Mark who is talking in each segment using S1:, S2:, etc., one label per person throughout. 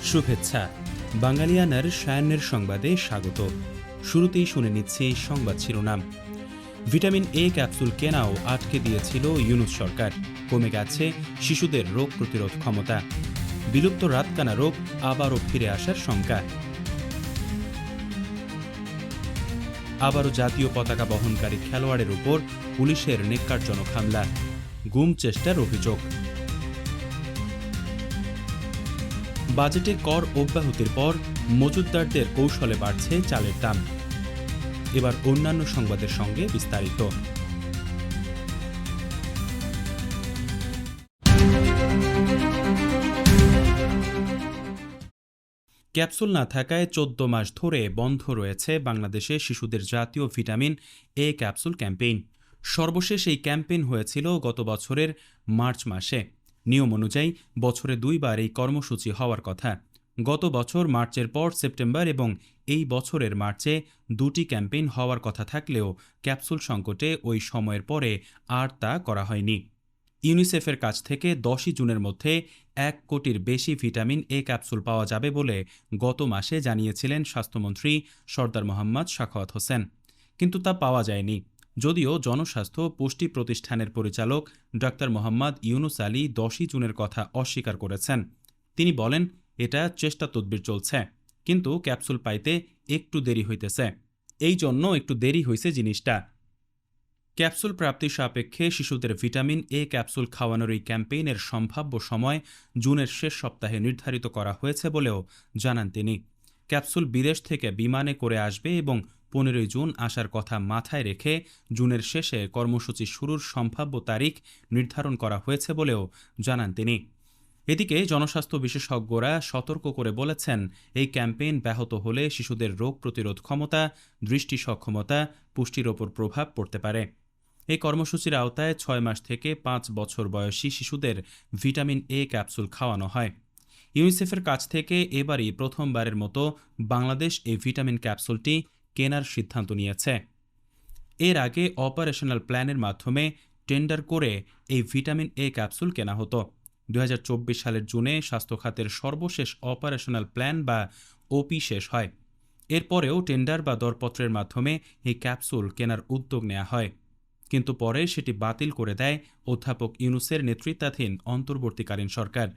S1: শুভেচ্ছা। বাঙালিয়ানার সায়ান্নের সংবাদে স্বাগত। শুরুতেই শুনে নিচ্ছি সংবাদ শিরোনাম। ভিটামিন এ ক্যাপসুল কেনাও আটকে দিয়েছিল ইউনূস সরকার। কমে গেছে শিশুদের রোগ প্রতিরোধ ক্ষমতা। বিলুপ্ত রাতকানা রোগ আবারও ফিরে আসার শঙ্কা। আবারও জাতীয় পতাকা বহনকারী খেলোয়াড়ের উপর পুলিশের নেক্কারজনক হামলা, গুম চেষ্টার অভিযোগ। বাজেটে কর অব্যাহতির পর মজুতদারদের কৌশলে বাড়ছে চালের দাম। এবার অন্যান্য সংবাদের সঙ্গে বিস্তারিত। ক্যাপসুল না থাকায় 14 মাস ধরে বন্ধ রয়েছে বাংলাদেশে শিশুদের জাতীয় ভিটামিন এ ক্যাপসুল ক্যাম্পেইন। সর্বশেষ এই ক্যাম্পেইন হয়েছিল গত বছরের মার্চ মাসে। নিয়ম অনুযায়ী বছরে 2 বার এই কর্মসূচি হওয়ার কথা। গত বছর মার্চের পর সেপ্টেম্বর এবং এই বছরের মার্চে 2টি ক্যাম্পেইন হওয়ার কথা থাকলেও ক্যাপসুল সংকটে ওই সময়ের পরে আর তা করা হয়নি। ইউনিসেফের কাছ থেকে 10ই জুনের মধ্যে 1 কোটির বেশি ভিটামিন এ ক্যাপসুল পাওয়া যাবে বলে গত মাসে জানিয়েছিলেন স্বাস্থ্যমন্ত্রী সরদার মোহাম্মদ সাখাওয়াত হোসেন, কিন্তু তা পাওয়া যায়নি। যদিও জনস্বাস্থ্য পুষ্টি প্রতিষ্ঠানের পরিচালক ডা মোহাম্মদ ইউনুস আলী 10ই জুনের কথা অস্বীকার করেছেন। তিনি বলেন, এটা চেষ্টা তদবির চলছে, কিন্তু ক্যাপসুল পাইতে একটু দেরি হইতেছে, এই জন্য একটু দেরি হয়েছে জিনিসটা। ক্যাপসুল প্রাপ্তির সাপেক্ষে শিশুদের ভিটামিন এ ক্যাপসুল খাওয়ানোর এই ক্যাম্পেইনের সম্ভাব্য সময় জুনের শেষ সপ্তাহে নির্ধারিত করা হয়েছে বলেও জানান তিনি। ক্যাপসুল বিদেশ থেকে বিমানে করে আসবে এবং 15ই জুন আসার কথা মাথায় রেখে জুনের শেষে কর্মসূচি শুরুর সম্ভাব্য তারিখ নির্ধারণ করা হয়েছে বলেও জানান তিনি। এদিকে জনস্বাস্থ্য বিশেষজ্ঞরা সতর্ক করে বলেছেন, এই ক্যাম্পেইন ব্যাহত হলে শিশুদের রোগ প্রতিরোধ ক্ষমতা, দৃষ্টি সক্ষমতা, পুষ্টির ওপর প্রভাব পড়তে পারে। এই কর্মসূচির আওতায় 6 মাস থেকে 5 বছর বয়সী শিশুদের ভিটামিন এ ক্যাপসুল খাওয়ানো হয়। ইউনিসেফের কাছ থেকে এবারই প্রথমবারের মতো বাংলাদেশ এই ভিটামিন ক্যাপসুলটি কেনার সিদ্ধান্ত নিয়েছে। এর আগে অপারেশনাল প্ল্যানের মাধ্যমে টেন্ডার করে এই ভিটামিন এ ক্যাপসুল কেনা হতো। 2024 সালের জুনে স্বাস্থ্য খাতের সর্বশেষ অপারেশনাল প্ল্যান বা ওপি শেষ হয়। এরপরেও টেন্ডার বা দরপত্রের মাধ্যমে এই ক্যাপসুল কেনার উদ্যোগ নেওয়া হয়, কিন্তু পরে সেটি বাতিল করে দেয় অধ্যাপক ইউনূসের নেতৃত্বাধীন অন্তর্বর্তীকালীন সরকার।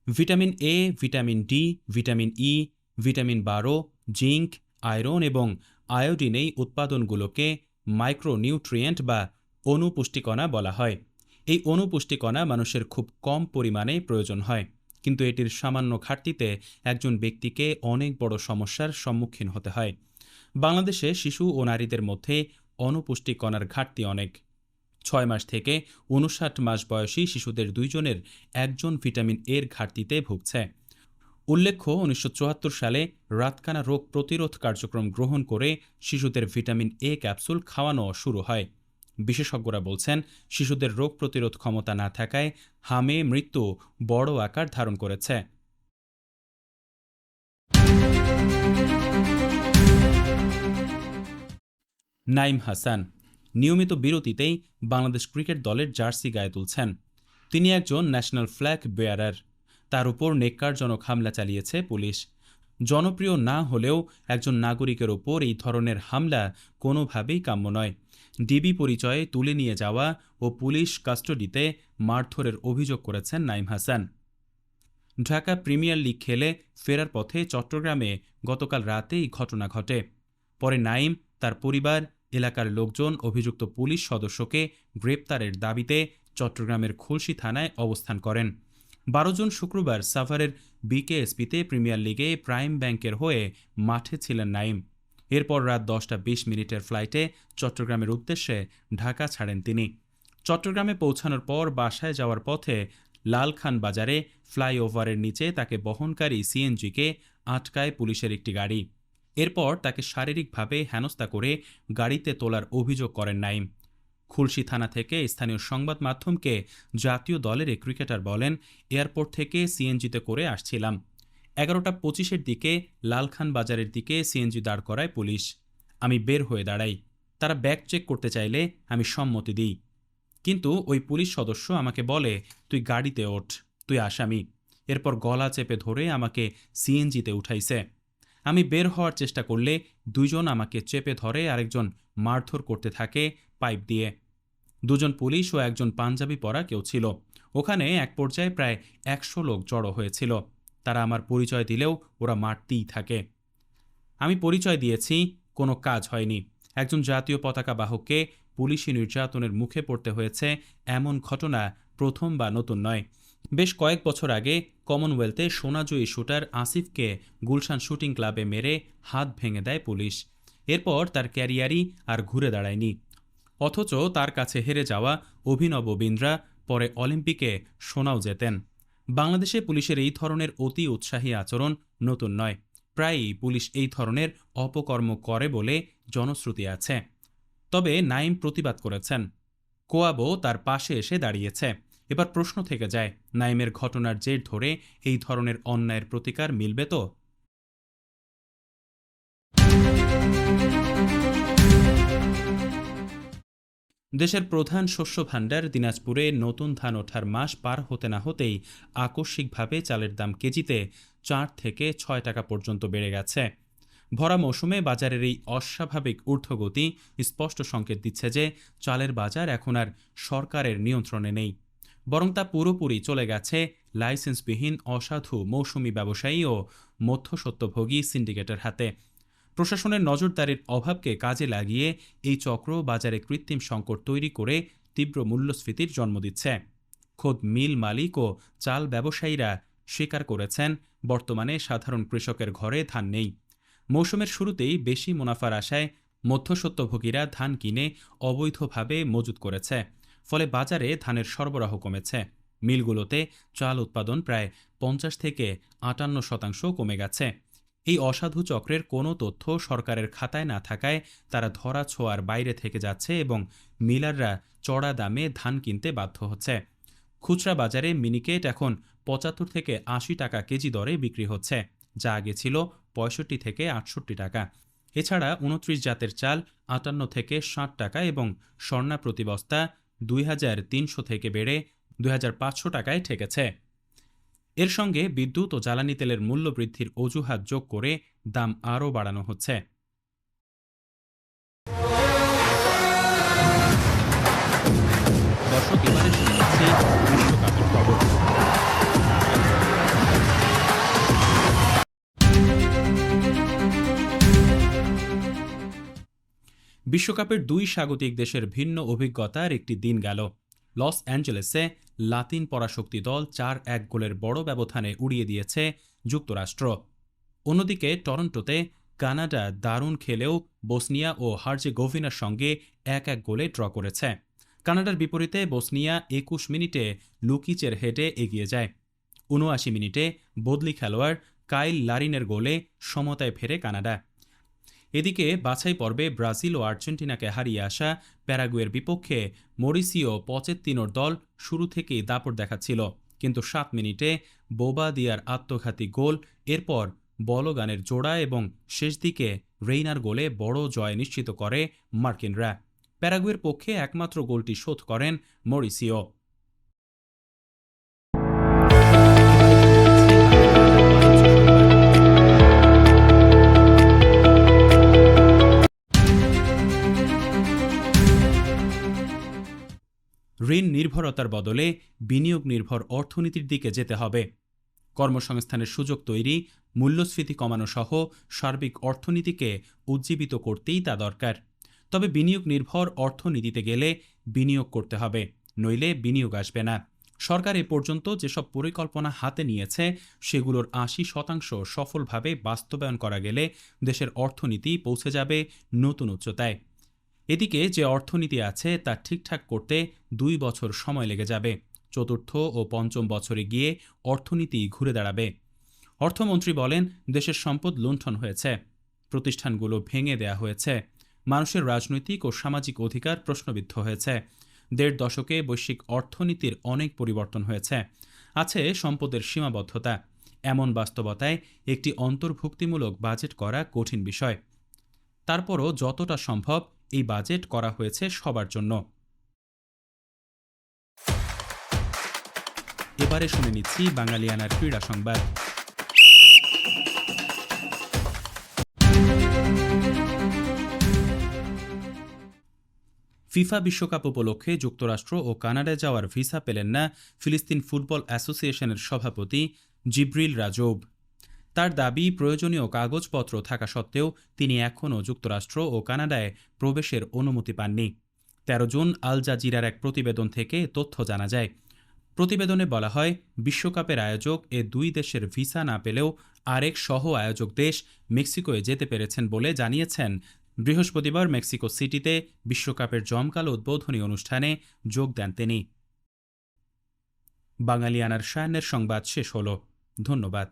S1: Vitamin A, vitamin D, vitamin E, vitamin 12, zinc, iron এবং আয়োডিন এই উৎপাদনগুলোকে মাইক্রোনিউট্রিয়েন্ট বা অনুপুষ্টিকণা বলা হয়। এই অনুপুষ্টিকণা মানুষের খুব কম পরিমাণে প্রয়োজন হয়, কিন্তু এটির সামান্য ঘাটতিতে একজন ব্যক্তিকে অনেক বড় সমস্যার সম্মুখীন হতে হয়। বাংলাদেশে শিশু ও নারীদের মধ্যে অনুপুষ্টিকণার ঘাটতি অনেক। 6 মাস থেকে 59 মাস বয়সী শিশুদের 2 জনের 1 জন ভিটামিন এর ঘাটতিতে ভুগছে। উল্লেখ্য, 1974 সালে রাতকানা রোগ প্রতিরোধ কার্যক্রম গ্রহণ করে শিশুদের ভিটামিন এ ক্যাপসুল খাওয়ানো শুরু হয়। বিশেষজ্ঞরা বলছেন, শিশুদের রোগ প্রতিরোধ ক্ষমতা না থাকায় হামে মৃত্যু বড় আকার ধারণ করেছে। নাইম হাসান নিয়মিত বিরতিতেই বাংলাদেশ ক্রিকেট দলের জার্সি গায়ে তুলছেন। তিনি একজন ন্যাশনাল ফ্ল্যাগ বেয়ারার। তার উপর নেক্কারজনক হামলা চালিয়েছে পুলিশ। জনপ্রিয় না হলেও একজন নাগরিকের ওপর এই ধরনের হামলা কোনোভাবেই কাম্য নয়। ডিবি পরিচয়ে তুলে নিয়ে যাওয়া ও পুলিশ কাস্টডিতে মারধরের অভিযোগ করেছেন নাইম হাসান। ঢাকা প্রিমিয়ার লিগ খেলে ফেরার পথে চট্টগ্রামে গতকাল রাতে এই ঘটনা ঘটে। পরে নাইম, তার পরিবার, এলাকার লোকজন অভিযুক্ত পুলিশ সদস্যকে গ্রেপ্তারের দাবিতে চট্টগ্রামের খুলশী থানায় অবস্থান করেন। 12 জুন শুক্রবার সাভারের বিকেএসপিতে প্রিমিয়ার লিগে প্রাইম ব্যাংকের হয়ে মাঠে ছিলেন নাইম। এরপর রাত 10টা 20 ফ্লাইটে চট্টগ্রামের উদ্দেশ্যে ঢাকা ছাড়েন তিনি। চট্টগ্রামে পৌঁছানোর পর বাসায় যাওয়ার পথে লালখান বাজারে ফ্লাইওভারের নিচে তাকে বহনকারী সিএনজিকে আটকায় পুলিশের একটি গাড়ি। এরপর তাকে শারীরিকভাবে হেনস্থা করে গাড়িতে তোলার অভিযোগ করেন নাইম। খুলশী থানা থেকে স্থানীয় সংবাদ মাধ্যমকে জাতীয় দলের এক ক্রিকেটার বলেন, এয়ারপোর্ট থেকে সিএনজিতে করে আসছিলাম। 11টা 25 দিকে লালখান বাজারের দিকে সিএনজি দাঁড় করায় পুলিশ। আমি বের হয়ে দাঁড়াই। তারা ব্যাগ চেক করতে চাইলে আমি সম্মতি দিই, কিন্তু ওই পুলিশ সদস্য আমাকে বলে, তুই গাড়িতে ওঠ, তুই আসামি। এরপর গলা চেপে ধরে আমাকে সিএনজিতে উঠাইছে। আমি বের হওয়ার চেষ্টা করলে দুইজন আমাকে চেপে ধরে, আরেকজন মারধর করতে থাকে পাইপ দিয়ে। দুজন পুলিশ ও একজন পাঞ্জাবি পরা কেউ ছিল। ওখানে এক পর্যায়ে প্রায় 100 লোক জড়ো হয়েছিল। তারা আমার পরিচয় দিলেও ওরা মারতেই থাকে। আমি পরিচয় দিয়েছি, কোনো কাজ হয়নি। একজন জাতীয় পতাকা বাহককে পুলিশি নির্যাতনের মুখে পড়তে হয়েছে, এমন ঘটনা প্রথম বা নতুন নয়। বেশ কয়েক বছর আগে কমনওয়েলথে সোনাজয়ী শুটার আসিফকে গুলশান শুটিং ক্লাবে মেরে হাত ভেঙে দেয় পুলিশ। এরপর তার ক্যারিয়ারই আর ঘুরে দাঁড়ায়নি। অথচ তার কাছে হেরে যাওয়া অভিনব বিন্দ্রা পরে অলিম্পিকে সোনাও জেতেন। বাংলাদেশে পুলিশের এই ধরনের অতি উৎসাহী আচরণ নতুন নয়। প্রায়ই পুলিশ এই ধরনের অপকর্ম করে বলে জনশ্রুতি আছে। তবে নাইম প্রতিবাদ করেছেন। কোয়াবো তার পাশে এসে দাঁড়িয়েছে। এবার প্রশ্ন থেকে যায়, নাইমের ঘটনার জের ধরে এই ধরনের অন্যায়ের প্রতিকার মিলবে তো? দেশের প্রধান শস্য ভাণ্ডার দিনাজপুরে নতুন ধান ওঠার মাস পার হতে না হতেই আকস্মিকভাবে চালের দাম কেজিতে 4 থেকে 6 টাকা পর্যন্ত বেড়ে গেছে। ভরা মৌসুমে বাজারের এই অস্বাভাবিক ঊর্ধ্বগতি স্পষ্ট সংকেত দিচ্ছে যে চালের বাজার এখন আর সরকারের নিয়ন্ত্রণে নেই, বরং তা পুরোপুরি চলে গেছে লাইসেন্সবিহীন অসাধু মৌসুমি ব্যবসায়ী ও মধ্যস্বত্বভোগী সিন্ডিকেটের হাতে। প্রশাসনের নজরদারির অভাবকে কাজে লাগিয়ে এই চক্র বাজারে কৃত্রিম সংকট তৈরি করে তীব্র মূল্যস্ফীতির জন্ম দিচ্ছে। খোদ মিল মালিক ও চাল ব্যবসায়ীরা স্বীকার করেছেন, বর্তমানে সাধারণ কৃষকের ঘরে ধান নেই। মৌসুমের শুরুতেই বেশি মুনাফার আশায় মধ্যস্বত্বভোগীরা ধান কিনে অবৈধভাবে মজুত করেছে। ফলে বাজারে ধানের সরবরাহ কমেছে। মিলগুলোতে চাল উৎপাদন প্রায় 50 থেকে 58% কমে গেছে। এই অসাধু চক্রের কোনো তথ্য সরকারের খাতায় না থাকায় তারা ধরা ছোঁয়ার বাইরে থেকে যাচ্ছে এবং মিলাররা চড়া দামে ধান কিনতে বাধ্য হচ্ছে। খুচরা বাজারে মিনিকেট এখন 75 থেকে 80 টাকা কেজি দরে বিক্রি হচ্ছে, যা আগে ছিল 65 থেকে 68 টাকা। এছাড়া 29 জাতের চাল 58 থেকে 60 টাকা এবং স্বর্ণা প্রতি বস্তা 2300 থেকে বেড়ে 2500 টাকায় ঠেকেছে। এর সঙ্গে বিদ্যুৎ ও জ্বালানি তেলের মূল্য বৃদ্ধির অজুহাত যোগ করে দাম আরও বাড়ানো হচ্ছে। দর্শক, এবারে শুনে নিচ্ছি বিশ্বকাপের খবর। বিশ্বকাপের 2 স্বাগতিক দেশের ভিন্ন অভিজ্ঞতার একটি দিন গেল। লস অ্যাঞ্জেলেসে লাতিন পরাশক্তি দল 4-1 গোলের বড় ব্যবধানে উড়িয়ে দিয়েছে যুক্তরাষ্ট্র। অন্যদিকে টরন্টোতে কানাডা দারুণ খেলেও বসনিয়া ও হার্জেগোভিনার সঙ্গে 1-1 গোলে ড্র করেছে। কানাডার বিপরীতে বসনিয়া 21 মিনিটে লুকিচের হেডে এগিয়ে যায়। 79 মিনিটে বদলি খেলোয়াড় কাইল লারিনের গোলে সমতায় ফেরে কানাডা। এদিকে বাছাই পর্বে ব্রাজিল ও আর্জেন্টিনাকে হারিয়ে আসা প্যারাগুয়ের বিপক্ষে মরিসিও পচেত্তিনোর দল শুরু থেকেই দাপট দেখাচ্ছিল, কিন্তু 7 মিনিটে বোবা দিয়ার আত্মঘাতী গোল, এরপর বলগানের জোড়া এবং শেষ দিকে রেইনার গোলে বড় জয় নিশ্চিত করে মার্কিনরা। প্যারাগুয়ের পক্ষে একমাত্র গোলটি শোধ করেন মরিসিও। ঋণ নির্ভরতার বদলে বিনিয়োগ নির্ভর অর্থনীতির দিকে যেতে হবে। কর্মসংস্থানের সুযোগ তৈরি, মূল্যস্ফীতি কমানো সহ সার্বিক অর্থনীতিকে উজ্জীবিত করতেই তা দরকার। তবে বিনিয়োগ নির্ভর অর্থনীতিতে গেলে বিনিয়োগ করতে হবে, নইলে বিনিয়োগ আসবে না। সরকার এ পর্যন্ত যেসব পরিকল্পনা হাতে নিয়েছে সেগুলোর 80% সফলভাবে বাস্তবায়ন করা গেলে দেশের অর্থনীতি পৌঁছে যাবে নতুন উচ্চতায়। এদিকে যে অর্থনীতি আছে তা ঠিকঠাক করতে 2 বছর সময় লেগে যাবে। চতুর্থ ও পঞ্চম বছরে গিয়ে অর্থনীতি ঘুরে দাঁড়াবে। অর্থমন্ত্রী বলেন, দেশের সম্পদ লুণ্ঠন হয়েছে, প্রতিষ্ঠানগুলো ভেঙে দেয়া হয়েছে, মানুষের রাজনৈতিক ও সামাজিক অধিকার প্রশ্নবিদ্ধ হয়েছে। 1.5 দশকে বৈশ্বিক অর্থনীতির অনেক পরিবর্তন হয়েছে। আছে সম্পদের সীমাবদ্ধতা। এমন বাস্তবতায় একটি অন্তর্ভুক্তিমূলক বাজেট করা কঠিন বিষয়। তারপরও যতটা সম্ভব এই বাজেট করা হয়েছে সবার জন্য। এবারে শুনে নিচ্ছি বাঙালিয়ানার ক্রীড়া সংবাদ। ফিফা বিশ্বকাপ উপলক্ষে যুক্তরাষ্ট্র ও কানাডায় যাওয়ার ভিসা পেলেন না ফিলিস্তিন ফুটবল অ্যাসোসিয়েশনের সভাপতি জিব্রিল রাজৌব। তার দাবি, প্রয়োজনীয় কাগজপত্র থাকা সত্ত্বেও তিনি এখনও যুক্তরাষ্ট্র ও কানাডায় প্রবেশের অনুমতি পাননি। ১৩ জুন আল জাজিরার এক প্রতিবেদন থেকে তথ্য জানা যায়। প্রতিবেদনে বলা হয়, বিশ্বকাপের আয়োজক এ দুই দেশের ভিসা না পেলেও আরেক সহ আয়োজক দেশ মেক্সিকোয় যেতে পেরেছেন বলে জানিয়েছেন। বৃহস্পতিবার মেক্সিকো সিটিতে বিশ্বকাপের জমকালো উদ্বোধনী অনুষ্ঠানে যোগ দেন তিনি। বাঙালিয়ানার সায়ান্নের সংবাদ শেষ হল। ধন্যবাদ।